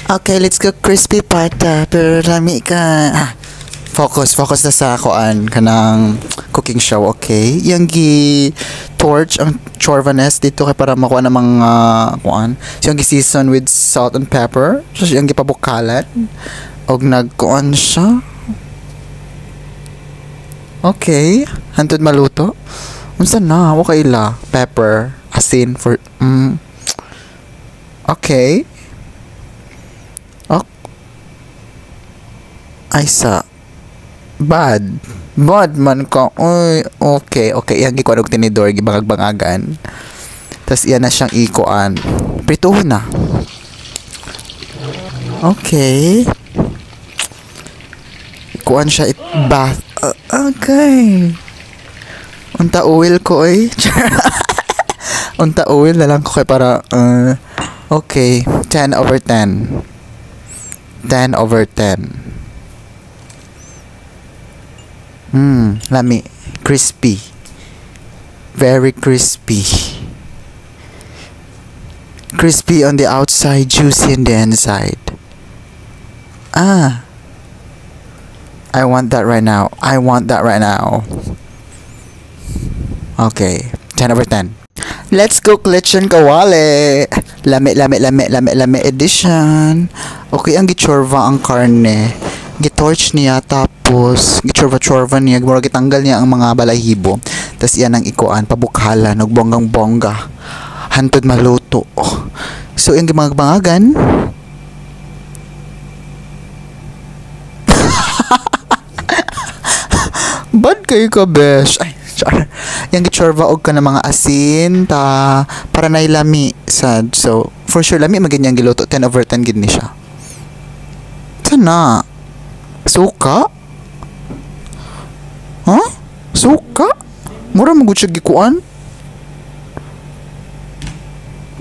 Okay, let's go crispy pata. Pero lami ka. Focus na sa kuan kanang cooking show, okay? Yang gi torch ang chorvanes dito kay para makuha ng mga kuan. So yung gi season with salt and pepper. So yung gi pabukalan og nagkuan siya. Okay, hantod maluto. Unsa na wa kay la pepper, asin for okay. Ay sa bad man ko. Uy, okay. Yang gikuan og tinidor gibangag-bangagan. Tas iyan na siyang ikuan. Prituhon na. Okay. Ikuan siya bath. Okay. Unta oil ko eh. Unta oil na lang ko kay para okay, 10/10. 10/10. Lami. Crispy. Very crispy. Crispy on the outside, juicy on the inside. I want that right now. Okay. 10/10. Let's go lechon kawali. Lami edition. Okay, ang gichorva ang karne. Gitorch niya tapos gichorva niya, mura gitanggal niya ang mga balahibo. Tapos iyan ang ikuan, pabukhalan og bonggang-bongga. Hantod maluto. So yung gimagbangagan. Bad kayo ka, besh. Ay, char. Yung gichorva og ka ng mga asin para nailami sad. So for sure lami maganyang giluto. 10/10 gid ni siya. Sana suka? Huh? Suka? Mura mo gud siya gikuan?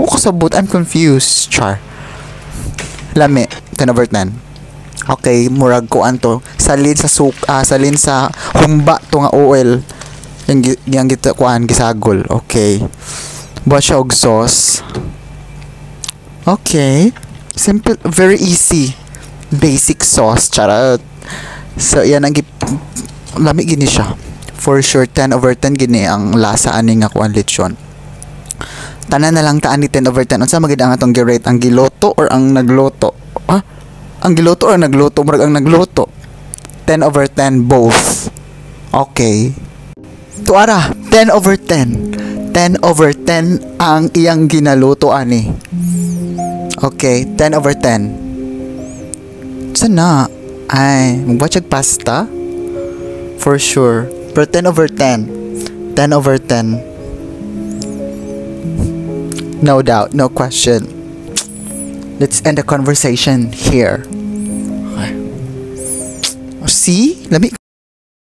O kasabot, I'm confused. Char. Lami, 10/10. Okay, murag kuan to. Salin sa salin sa humba to nga oil. Yang gito kuan gisagol. Okay. Buhat siya og sauce. Okay. Simple, very easy. Basic sauce, charot. So, yan ang lami gini siya. For sure, 10/10 gini ang lasa ani nga kuan lechon. Tanan na lang taan ni 10/10. Unsa magid ang atong gi-rate, ang giloto or ang nagloto? Ang giloto or nagloto? Murag ang nagloto. 10/10 both. Okay. Tuara, 10/10. 10/10 ang iyang ginaluto ani. Okay, 10/10. Sana ay magbatchag pasta for sure. Pero 10/10. 10/10. No doubt, no question. Let's end the conversation here. See? Let me